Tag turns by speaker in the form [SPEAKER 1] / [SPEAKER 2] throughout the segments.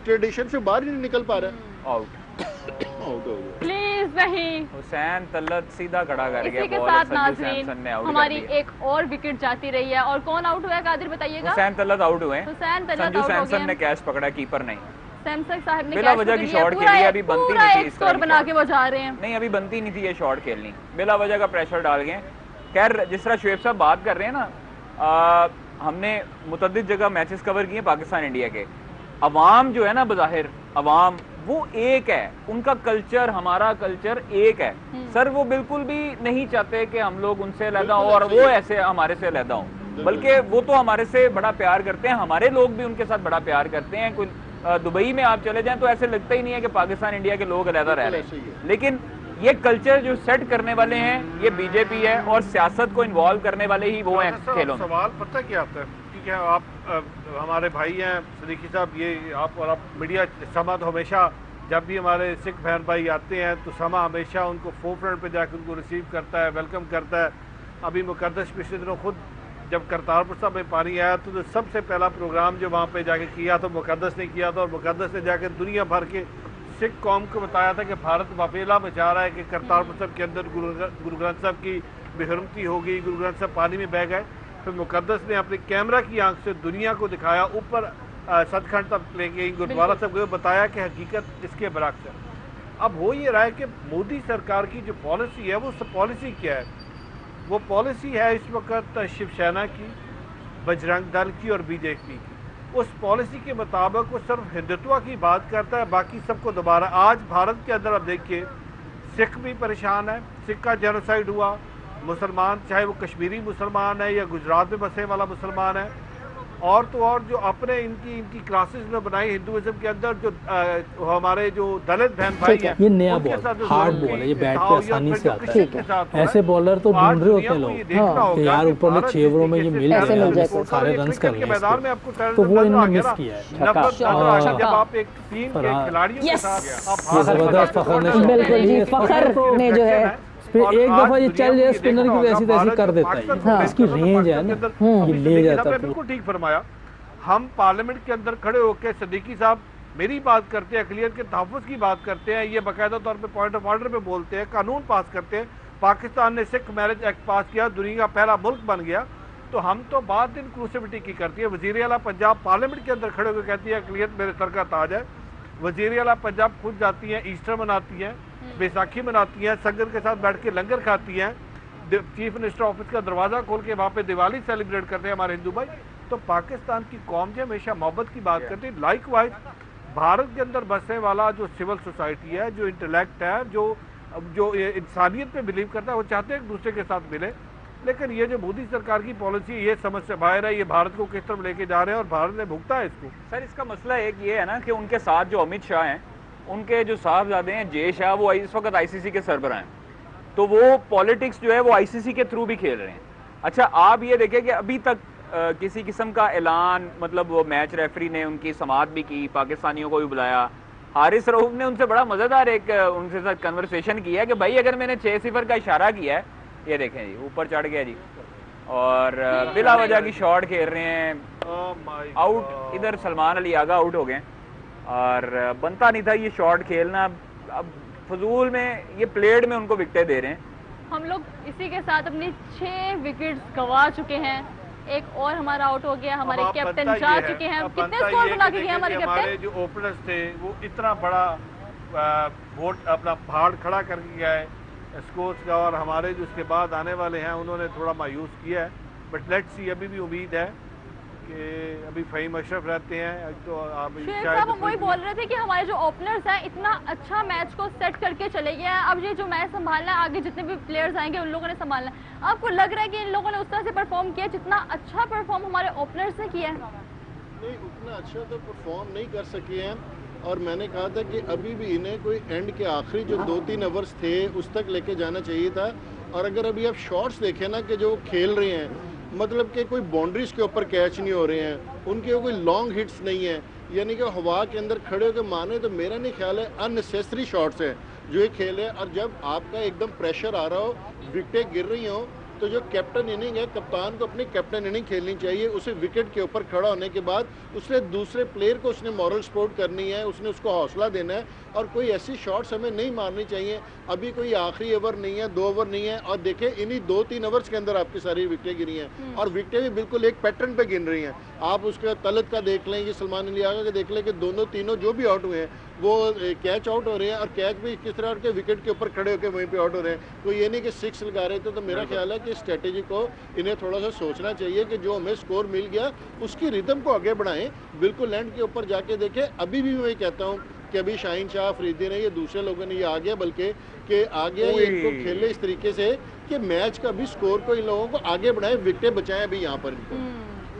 [SPEAKER 1] Tradition से बाहर ही नहीं निकल पा रहा है।
[SPEAKER 2] आउट
[SPEAKER 1] आउट हो गया।
[SPEAKER 3] प्लीज नहीं।
[SPEAKER 2] हुसैन तलत सीधा खड़ा कर गया।
[SPEAKER 3] इसी के
[SPEAKER 2] बॉल
[SPEAKER 3] साथ
[SPEAKER 2] संजू
[SPEAKER 3] नाजरीन
[SPEAKER 2] सैमसन ने आउट
[SPEAKER 3] हमारी
[SPEAKER 2] कर दिया।
[SPEAKER 3] एक और विकेट जाती रही है। और कौन आउट हुआ है कादिर बताइएगा?
[SPEAKER 2] हुसैन तलत आउट हुए।
[SPEAKER 3] हुसैन तलत
[SPEAKER 2] संजू
[SPEAKER 3] आउट हो
[SPEAKER 2] सैमसन
[SPEAKER 3] गए।
[SPEAKER 2] ने कैच पकड़ा, कीपर नहीं।
[SPEAKER 3] सैमसंग साहब ने
[SPEAKER 2] बिला
[SPEAKER 3] कैच
[SPEAKER 2] वजह
[SPEAKER 3] पकड़
[SPEAKER 2] की
[SPEAKER 3] लिया।
[SPEAKER 2] शॉट
[SPEAKER 3] पूरा
[SPEAKER 2] खेली, अभी बनती
[SPEAKER 3] पूरा
[SPEAKER 2] नहीं थी
[SPEAKER 3] एक
[SPEAKER 2] इस तरह
[SPEAKER 3] स्कोर
[SPEAKER 2] की
[SPEAKER 3] बना
[SPEAKER 2] शॉट।
[SPEAKER 3] के वो जा रहे हैं।
[SPEAKER 2] नहीं, अभी बनती नहीं थी ये शॉट खेलनी, बिला वजह का प्रेशर डाल गए। खैर, जिस तरह शुएब साहब बात कर रहे हैं ना, हमने मुतअद्दिद जगह मैचेस कवर किए पाकिस्तान इंडिया के। अवाम जो है ना, बज़ाहिर अवाम वो एक है, उनका कल्चर हमारा कल्चर एक है सर। वो बिल्कुल भी नहीं चाहते कि हम लोग उनसे अलहदा हो और वो ऐसे हमारे से अलहदा हो, बल्कि वो तो हमारे से बड़ा प्यार करते हैं। हमारे लोग भी उनके साथ बड़ा प्यार करते हैं। कोई दुबई में आप चले जाएं तो ऐसे लगता ही नहीं है कि पाकिस्तान इंडिया के लोग अलहदा रह रहे हैं। लेकिन ये कल्चर जो सेट करने वाले हैं ये बीजेपी है, और सियासत को इन्वॉल्व करने वाले ही वो हैं खेलों में।
[SPEAKER 4] सवाल पता क्या आता है? ठीक है, आप हमारे भाई हैं सदीकी साहब, ये आप मीडिया समा तो हमेशा जब भी हमारे सिख बहन भाई आते हैं तो समा हमेशा उनको फोर फ्रंट पर जाकर उनको रिसीव करता है, वेलकम करता है। अभी मुकद्दस पिछले दिनों खुद जब करतारपुर साहब में पानी आया तो सबसे पहला प्रोग्राम जो वहाँ पे जाके किया तो मुकद्दस ने किया था, और मुकद्दस ने जाकर दुनिया भर के सिख कौम को बताया था कि भारत वाफेला मचा रहा है कि करतारपुर साहब के अंदर गुरु ग्रंथ साहब की बेहरमती हो गई, गुरु ग्रंथ साहब पानी में बह गए। फिर मुकद्दस ने अपने कैमरा की आंख से दुनिया को दिखाया, ऊपर सचखंड तक लेके गुरुद्वारा साहब को बताया कि हकीकत इसके बरक्स है। अब हो ये रहा है कि मोदी सरकार की जो पॉलिसी है वो पॉलिसी क्या है? वो पॉलिसी है इस वक्त शिवसेना की, बजरंग दल की और बीजेपी की। उस पॉलिसी के मुताबिक वो सिर्फ हिंदुत्व की बात करता है, बाकी सबको दोबारा। आज भारत के अंदर आप देखिए सिख भी परेशान है, सिख का जेनोसाइड हुआ, मुसलमान चाहे वो कश्मीरी मुसलमान है या गुजरात में बसने वाला मुसलमान है, और तो और जो अपने इनकी क्लासेस में बनाई हिंदुइज्म के अंदर जो हमारे जो दलित बहन भाई हैं,
[SPEAKER 5] ये नया बॉल हार्ड बॉल है, ये बैट पे आसानी से आता है। ऐसे बॉलर तो ढूंढ रहे होते हैं लोग कि यार ऊपर में 6 ओवरों में ये मिल जाए, सारे रन कर लें, तो वो इन्होंने मिस किया है।
[SPEAKER 4] जब आप एक टीम के खिलाड़ियों के साथ
[SPEAKER 5] जबरदस्त फखर ने जो है एक दफा ये चल जाए स्पिनर की वैसी तैसी कर देता है। हाँ, इसकी रेंज है ना, ये ले जाता है।
[SPEAKER 4] बिल्कुल ठीक फरमाया। हम पार्लियामेंट के अंदर खड़े होकर सदीकी साहब मेरी बात करते हैं, अक़लियत के तहफ़्फ़ुज़ की बात करते हैं, ये बाकायदा तौर पे पॉइंट ऑफ ऑर्डर पे बोलते हैं, कानून पास करते हैं। पाकिस्तान ने सिख मैरिज एक्ट पास किया, दुनिया का पहला मुल्क बन गया, तो हम तो बात इंक्लूसिविटी की करती है। वज़ीर आला पंजाब पार्लियामेंट के अंदर खड़े होकर कहती है अक़लियत मेरे सर का ताज है। वज़ीर आला पंजाब खुद जाती हैं, ईस्टर मनाती हैं, बैसाखी मनाती हैं, संगत के साथ बैठ के लंगर खाती हैं, चीफ मिनिस्टर ऑफिस का दरवाज़ा खोल के वहाँ पे दिवाली सेलिब्रेट करते हैं हमारे हिंदू भाई। तो पाकिस्तान की कौम जो हमेशा मोहब्बत की बात करती है। लाइक वाइज भारत के अंदर बसने वाला जो सिविल सोसाइटी है, जो इंटेलेक्ट है, जो इंसानियत पे बिलीव करता है, वो चाहते हैं एक दूसरे के साथ मिले। लेकिन ये जो मोदी सरकार की पॉलिसी ये समझ से बाहर है, ये भारत को किस तरफ लेके जा रहे हैं और भारत ने भुगता है इसको।
[SPEAKER 2] सर इसका मसला एक ये है ना कि उनके साथ जो अमित शाह हैं, उनके जो साहबजादे हैं जय शाह, वो इस वक्त आईसीसी के सरबराह हैं, तो वो पॉलिटिक्स जो है वो आईसीसी के थ्रू भी खेल रहे हैं। अच्छा, आप ये देखें कि अभी तक किसी किस्म का ऐलान, मतलब वो मैच रेफरी ने उनकी समाअत भी की, पाकिस्तानियों को भी बुलाया। हारिस रऊफ ने उनसे बड़ा मज़ेदार एक उनसे साथ कन्वर्सेशन किया है कि भाई अगर मैंने 6-0 का इशारा किया है, ये देखें जी ऊपर चढ़ गया जी, और बिला वजह की शॉट खेल रहे हैं। आउट, इधर सलमान अली आगा आउट हो गए, और बनता नहीं था ये शॉट खेलना। अब फजूल में ये प्लेड में उनको विकेटें दे रहे हैं।
[SPEAKER 3] हम लोग इसी के साथ अपनी 6 विकेट्स गंवा चुके हैं। एक और हमारा आउट हो गया, हमारे कैप्टन जा चुके हैं। कितने स्कोर बना के गए हमारे कैप्टन?
[SPEAKER 4] हमारे जो ओपनर्स थे वो इतना बड़ा वोट अपना पहाड़ खड़ा करके गए स्कोर्स का, और हमारे जो उसके बाद आने वाले हैं उन्होंने थोड़ा मायूस किया है। बट लेट्स सी, अभी भी उम्मीद है कि अभी फ़हीम अशरफ रहते हैं तो
[SPEAKER 3] शायद हम वही बोल रहे थे कि हमारे जो ओपनर्स हैं इतना अच्छा मैच को सेट करके चले गए हैं। अब ये जो मैच संभालना है, आगे जितने भी प्लेयर्स आएंगे उन लोगों ने संभालना है। आपको लग रहा है कि इन लोगों ने उस तरह से परफॉर्म किया जितना अच्छा परफॉर्म हमारे ओपनर्स ने किया है?
[SPEAKER 1] नहीं, उतना अच्छा तो परफॉर्म नहीं कर सके हैं, और मैंने कहा था कि अभी भी इन्हें कोई एंड के आखिरी जो 2-3 ओवर्स थे उस तक लेके जाना चाहिए था। और अगर अभी आप शॉट्स देखें ना कि जो खेल रहे हैं, मतलब कि कोई बाउंड्रीज के ऊपर कैच नहीं हो रहे हैं, उनके कोई लॉन्ग हिट्स नहीं है, यानी कि हवा के अंदर खड़े होकर माने तो मेरा नहीं ख्याल है अननेसेसरी शॉट्स हैं जो ये खेल है। और जब आपका एकदम प्रेशर आ रहा हो, विकेटें गिर रही हो, तो जो कैप्टन इनिंग है, कप्तान को अपनी कैप्टन इनिंग खेलनी चाहिए। उसे विकेट के ऊपर खड़ा होने के बाद उसने दूसरे प्लेयर को उसने मॉरल सपोर्ट करनी है, उसने उसको हौसला देना है, और कोई ऐसी शॉट्स हमें नहीं मारनी चाहिए। अभी कोई आखिरी ओवर नहीं है, 2 ओवर नहीं है, और देखें इन्हीं 2-3 ओवर्स के अंदर आपकी सारी विकेटें गिरी हैं, और विकेटें भी बिल्कुल एक पैटर्न पे गिन रही हैं। आप उसके तलत का देख लें, ये सलमान अली आगा का देख लें कि दोनों तीनों जो भी आउट हुए हैं वो कैच आउट हो रहे हैं, और कैच भी किस तरह के विकेट के ऊपर खड़े होकर वहीं पे आउट हो रहे हैं। तो ये नहीं कि 6 लगा रहे थे। तो मेरा ख्याल है कि स्ट्रेटेजी को इन्हें थोड़ा सा सोचना चाहिए कि जो हमें स्कोर मिल गया उसकी रिदम को आगे बढ़ाएं, बिल्कुल लैंड के ऊपर जाके देखें। अभी भी मैं कहता हूँ कि अभी शाहीन शाह अफरीदी ने, ये दूसरे लोगों ने ये आ गया, बल्कि कि आ गया ये इनको खेले इस तरीके से कि मैच का भी स्कोर को इन लोगों को आगे बढ़ाएं, विकेटें बचाएं। अभी यहाँ पर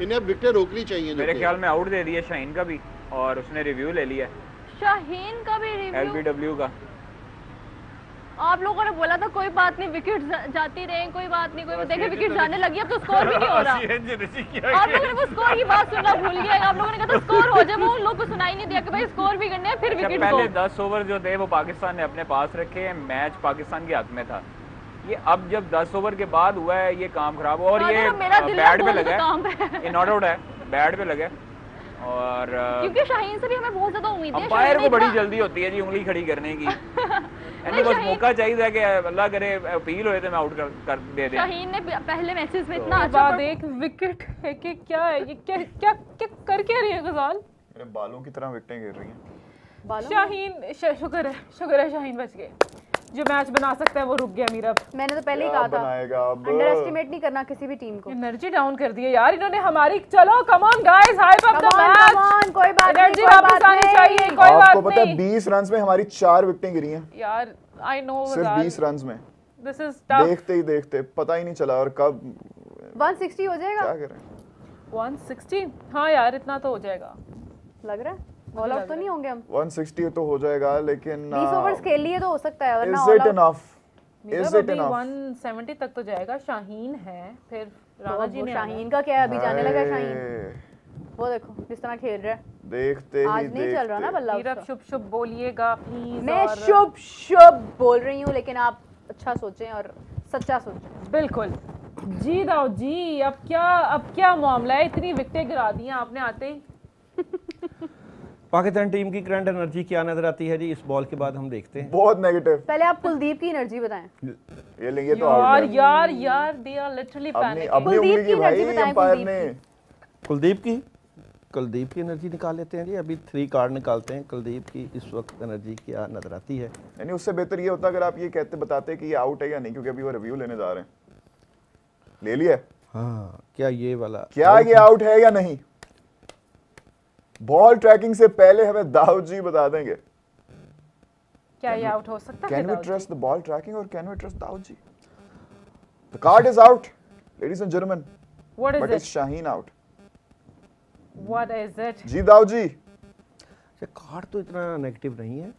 [SPEAKER 1] इन्हें विकेटें रोकनी चाहिए।
[SPEAKER 2] मेरे ख्याल में आउट दे दिया शाहीन का भी, और उसने रिव्यू ले लिया
[SPEAKER 3] शाहीन का भी रिव्यू,
[SPEAKER 2] LBW का।
[SPEAKER 3] आप लोगों ने बोला था कोई बात नहीं, विकेट जाती रहे, कोई बात नहीं, कोई देखे विकेट जाने लगी, अब तो स्कोर भी नहीं हो रहा। आप लोगों ने वो स्कोर की बात सुनना भूल गए। आप लोगों ने कहा था स्कोर हो जाए, वो उन लोगों को सुनाई नहीं दिया कि भाई स्कोर भी करने हैं, फिर विकेट।
[SPEAKER 2] पहले 10 ओवर जो थे वो पाकिस्तान ने अपने पास रखे, मैच पाकिस्तान के हक में था। ये अब जब 10 ओवर के बाद हुआ है ये काम खराब हुआ, और ये बैट पे लगा है, नॉट आउट है, बैट पे लगा। और
[SPEAKER 3] क्योंकि शाहीन से भी हमें बहुत ज्यादा उम्मीद है।
[SPEAKER 2] अंपायर को बड़ी जल्दी होती है जी उंगली खड़ी करने की। यानी बस मौका चाहिए कि अल्लाह करे अपील होए तो मैं आउट कर दे दे।
[SPEAKER 3] शाहीन ने पहले मैचेस में इतना अच्छा
[SPEAKER 6] एक विकेट है कि क्या है ये, क्या क्या क्या कर क्या रही है गजाल?
[SPEAKER 7] मेरे बालों की तरह विकेटें गिर रही हैं।
[SPEAKER 6] शाहीन शुक्र है शाहीन बच गए। जो मैच बना सकता है वो रुक गया। मीरा,
[SPEAKER 8] मैंने तो पहले ही कहा था अंडर एस्टिमेट नहीं करना किसी भी टीम को।
[SPEAKER 6] एनर्जी डाउन कर दी है यार इन्होंने हमारी। चलो come on guys, hype up the match.
[SPEAKER 8] कोई बात
[SPEAKER 6] एनर्जी वापस आनी चाहिए, कोई बात नहीं।
[SPEAKER 7] आपको पता है 20 रन्स में हमारी 4 विकेटें गिरी हैं
[SPEAKER 6] यार। आई नो,
[SPEAKER 7] सिर्फ 20 रन्स में।
[SPEAKER 6] This is tough.
[SPEAKER 7] देखते ही देखते पता ही नहीं चला, और कब
[SPEAKER 8] 160 हो जाएगा।
[SPEAKER 7] क्या करें
[SPEAKER 6] 160? हाँ यार इतना तो हो जाएगा
[SPEAKER 8] लग रहा है। ऑल आउट तो नहीं होंगे हम।
[SPEAKER 7] 160 तो हो जाएगा, लेकिन
[SPEAKER 8] 20 ओवर्स खेल लिए तो हो सकता है, वरना
[SPEAKER 7] is it enough? Is it enough?
[SPEAKER 6] 170 तक तो जाएगा। शाहीन है, फिर राणा जी ने।
[SPEAKER 8] शाहीन का क्या है, अभी जाने लगा शाहीन। वो देखो जिस तरह खेल रहा है,
[SPEAKER 7] देखते ही
[SPEAKER 8] आज नहीं चल रहा ना बल्ला।
[SPEAKER 6] मीरा शुभ शुभ बोलिएगा प्लीज।
[SPEAKER 8] मैं शुभ शुभ बोल रही हूँ, लेकिन आप अच्छा सोचें और सच्चा सोचें।
[SPEAKER 6] बिल्कुल जी। दाऊद जी अब क्या मामला है? इतनी विकेटें गिरा दी हैं आपने आते ही।
[SPEAKER 9] पाकिस्तान टीम की करंट एनर्जी क्या नजर आती है जी इस बॉल के बाद? हम देखते हैं।
[SPEAKER 7] बहुत नेगेटिव।
[SPEAKER 8] पहले आप कुलदीप की एनर्जी बताएं।
[SPEAKER 7] ये लेंगे तो
[SPEAKER 6] यार they are literally panicking.
[SPEAKER 8] Kuldeep की एनर्जी बताएं।
[SPEAKER 9] कुलदीप की एनर्जी निकाल लेते हैं जी। अभी 3 कार्ड निकालते हैं। कुलदीप की इस वक्त एनर्जी क्या नजर आती है?
[SPEAKER 7] यानी उससे बेहतर ये होता अगर आप ये बताते कि ये आउट है या नहीं, क्योंकि अभी वो रिव्यू लेने जा रहे हैं। ले लिया?
[SPEAKER 9] हाँ, क्या ये वाला
[SPEAKER 7] क्या ये आउट है या नहीं? बॉल ट्रैकिंग से पहले हमें दाऊद जी बता देंगे।
[SPEAKER 6] क्या ये आउट हो सकता है?
[SPEAKER 7] Can we trust the ball tracking और can we trust Dawood ji? The card is out ladies and gentleman.
[SPEAKER 6] What is it?
[SPEAKER 7] But it's Shaheen out.
[SPEAKER 6] What is it?
[SPEAKER 7] Ji Dawood ji,
[SPEAKER 9] card तो इतना नेगेटिव नहीं है।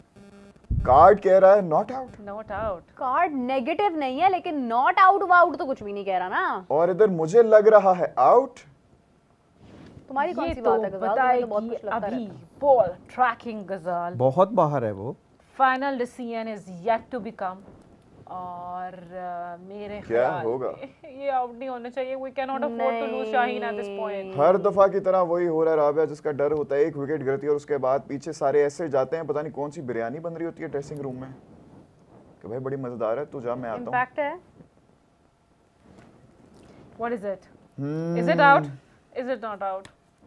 [SPEAKER 7] कार्ड कह रहा है not out.
[SPEAKER 6] Not out.
[SPEAKER 8] Card negative नहीं है, लेकिन नॉट आउट आउट तो कुछ भी नहीं कह रहा ना।
[SPEAKER 7] और इधर मुझे लग रहा है आउट।
[SPEAKER 8] तुम्हारी कौन सी
[SPEAKER 6] तो
[SPEAKER 8] बात है गजाल? तो बहुत कुछ लगता
[SPEAKER 6] अभी
[SPEAKER 8] रहता है।
[SPEAKER 6] बॉल ट्रैकिंग गजाल
[SPEAKER 9] बहुत बाहर है वो।
[SPEAKER 6] Final decision is yet to become. और मेरे
[SPEAKER 7] क्या होगा?
[SPEAKER 6] ये आउट नहीं होना चाहिए। We can not afford to lose Shaheen at this point.
[SPEAKER 7] हर दफा की तरह वही हो रहा है राबिया, जिसका डर होता है एक विकेट गिरती है और उसके बाद पीछे सारे ऐसे जाते हैं, पता नहीं कौन सी बिरयानी बन रही होती है ड्रेसिंग रूम में कि भाई बड़ी मजेदार है, तू जा मैं आता हूं।
[SPEAKER 8] इंपैक्ट है।
[SPEAKER 6] What is it? Is it out? Is it not out?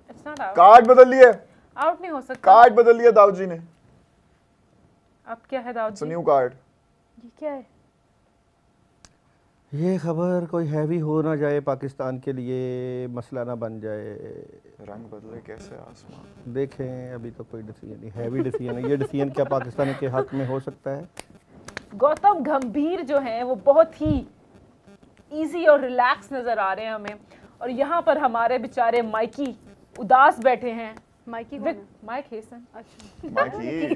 [SPEAKER 6] It's not out.
[SPEAKER 7] Card बदल लिए।
[SPEAKER 6] आउट नहीं हो सकता।
[SPEAKER 7] कार्ड बदल लिया दाऊद जी ने।
[SPEAKER 6] अब क्या है दाऊद जी?
[SPEAKER 7] New card.
[SPEAKER 8] ये क्या है?
[SPEAKER 9] ये खबर कोई हैवी हो ना जाए, पाकिस्तान के लिए मसला ना बन जाए।
[SPEAKER 7] रंग बदले कैसे आसमान।
[SPEAKER 9] देखें अभी तो कोई डिसीजन नहीं, हैवी डिसीजन है। ये डिसीजन क्या पाकिस्तान के हक में हो सकता है?
[SPEAKER 6] गौतम गंभीर जो हैं वो बहुत ही इजी और रिलैक्स नजर आ रहे हैं हमें, और यहाँ पर हमारे बेचारे माइकी उदास बैठे हैं।
[SPEAKER 8] माइकी कौन है?
[SPEAKER 6] Mike Hesson.
[SPEAKER 8] अच्छा
[SPEAKER 7] माइकी।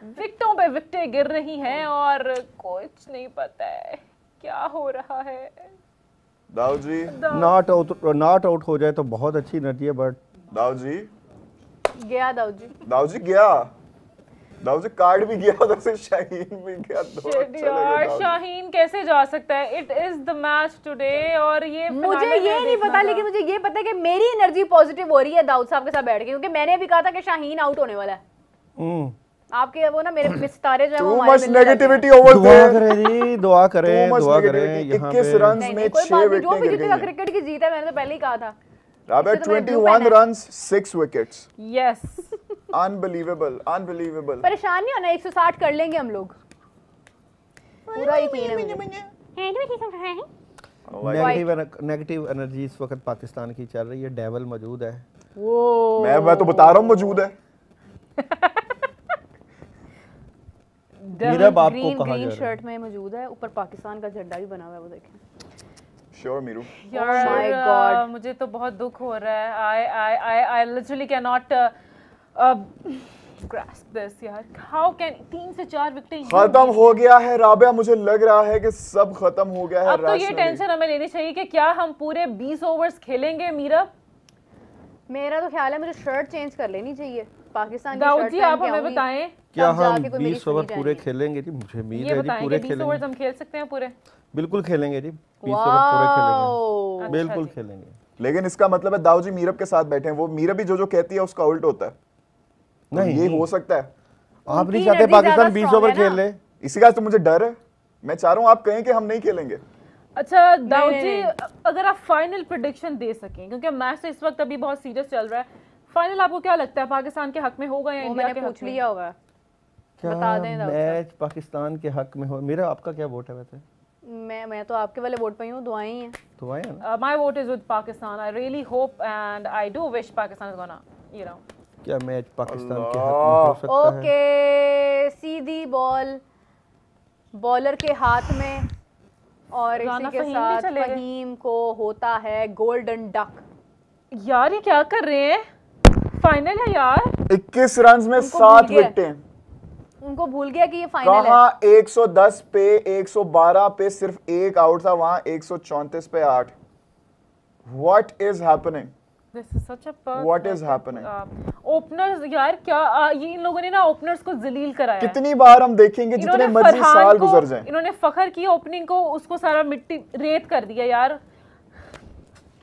[SPEAKER 6] विकेटों पे विकेटें गिर रही हैं और कुछ नहीं पता है क्या हो रहा है।
[SPEAKER 7] दाऊद जी
[SPEAKER 9] नॉट आउट हो जाए तो बहुत अच्छी एनर्जी है, बट
[SPEAKER 7] दाऊद जी
[SPEAKER 8] गया। दाऊद जी
[SPEAKER 7] दाऊद जी गया। दाऊद जी कार्ड भी गया उधर से शाहीन भी गया
[SPEAKER 6] यार शाहीन कैसे जा सकता है? It is the match today और ये
[SPEAKER 8] मुझे ये नहीं पता, लेकिन मुझे ये पता है कि मेरी एनर्जी पॉजिटिव हो रही है दाऊद साहब के साथ बैठ के, क्योंकि मैंने भी कहा था कि शाहीन आउट होने वाला है। आपके वो ना मेरे सितारे जो है वो हमारे
[SPEAKER 7] नेगेटिविटी ओवर
[SPEAKER 9] दुआ करें जी, दुआ करें
[SPEAKER 7] 21 रन में 6 विकेट
[SPEAKER 8] जो भी जीतेगा क्रिकेट की जीत है, मैंने तो पहले ही कहा था।
[SPEAKER 7] Rabia 21 runs 6 wickets.
[SPEAKER 6] Yes
[SPEAKER 7] unbelievable unbelievable.
[SPEAKER 8] परेशान नहीं होना, 160 कर लेंगे हम लोग, पूरा यकीन है मुझे।
[SPEAKER 9] नेगेटिव एनर्जी इस वक्त पाकिस्तान की चल रही है। डेविल मौजूद है।
[SPEAKER 8] वो
[SPEAKER 7] मैं तो बता रहा हूँ मौजूद है।
[SPEAKER 9] मीरा बाप को कहा
[SPEAKER 8] ग्रीन शर्ट में मौजूद है, ऊपर पाकिस्तान का झंडा भी बना हुआ है, वो देखें।
[SPEAKER 7] श्योर मीरू।
[SPEAKER 6] यार मुझे तो बहुत दुख हो रहा है। I literally can not grasp this यार। How can 3 से 4 विकेट
[SPEAKER 7] खत्म हो गया है राबिया, मुझे लग रहा है कि सब खत्म हो गया है।
[SPEAKER 6] अब तो ये टेंशन हमें लेनी चाहिए कि क्या हम पूरे 20 ओवर्स खेलेंगे मीरा? मेरा तो ख्याल है मुझे शर्ट चेंज कर लेनी चाहिए पाकिस्तान की शर्ट। जी आप हमें बताएं
[SPEAKER 9] क्या हम 20 ओवर पूरे खेलेंगे जी? मुझे उम्मीद है जी पूरे खेलेंगे। 20 ओवर्स
[SPEAKER 6] हम खेल सकते हैं पूरे?
[SPEAKER 9] बिल्कुल खेलेंगे जी, 20 ओवर पूरे खेलेंगे, बिल्कुल खेलेंगे।
[SPEAKER 7] लेकिन इसका मतलब है दाऊद जी मीरब के साथ बैठे हैं, वो मीरब भी जो कहती है उसका उल्ट होता है। नहीं ये हो सकता है।
[SPEAKER 9] आप नहीं चाहते पाकिस्तान 20 ओवर खेल ले?
[SPEAKER 7] इसी का तो मुझे डर है। मैं चाह रहा हूँ आप कहें कि हम नहीं खेलेंगे।
[SPEAKER 6] अच्छा दाऊद जी, अगर आप फाइनल प्रेडिक्शन दे सकें, क्योंकि मैच इस वक्त अभी बहुत सीरियस चल रहा है, फाइनल आपको क्या लगता है पाकिस्तान के हक में होगा या इंडिया के हक में? पूछ लिया होगा, बता दें दाऊद।
[SPEAKER 9] मैच पाकिस्तान के हक में हो। मेरा आपका क्या वोट है वैसे?
[SPEAKER 8] मैं तो आपके वाले वोट पे हूं, दुआएं हैं।
[SPEAKER 9] दुआएं हैं।
[SPEAKER 6] My vote is with Pakistan. I really hope and I do wish Pakistan is gonna, you know.
[SPEAKER 9] क्या मैच पाकिस्तान के हक में हो सकता है?
[SPEAKER 8] ओके, सीधी बॉल बॉलर के हाथ में और इसी के साथ फहीम को होता है गोल्डन डक। यार ये क्या कर रहे हैं? फाइनल है यार।
[SPEAKER 7] 21 रन में 7 विकेटें।
[SPEAKER 8] उनको भूल गया कि ये फाइनल है।
[SPEAKER 7] कहाँ 110 पे 112 पे सिर्फ एक आउट था, वहां 134 पे 8। What is happening?
[SPEAKER 6] This is such a
[SPEAKER 7] What is happening?
[SPEAKER 6] Openers यार क्या ये इन लोगों ने ना ओपनर्स को जलील कराया।
[SPEAKER 7] कितनी बार हम देखेंगे जितने मर्जी साल गुजर जाएं।
[SPEAKER 6] इन्होंने फखर की ओपनिंग को, उसको सारा मिट्टी रेत कर दिया यार।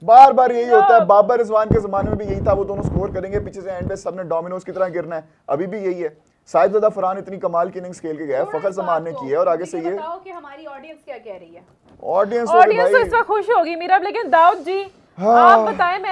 [SPEAKER 7] बार बार यही होता है। बाबर रिजवान के जमाने में भी यही था, वो दोनों स्कोर करेंगे, पीछे से एंड पे सबने डोमिनोज की तरह गिरना है। अभी भी यही है। साहिबजादा फरहान इतनी कमाल की इनिंग्स खेल के गया है, फखर समान ने की है, और आगे से ये
[SPEAKER 8] बताओ कि हमारी ऑडियंस क्या कह रही है।
[SPEAKER 7] ऑडियंस
[SPEAKER 6] तो इस वक्त खुश होगी मेरा, लेकिन दाऊद जी आप बताएं।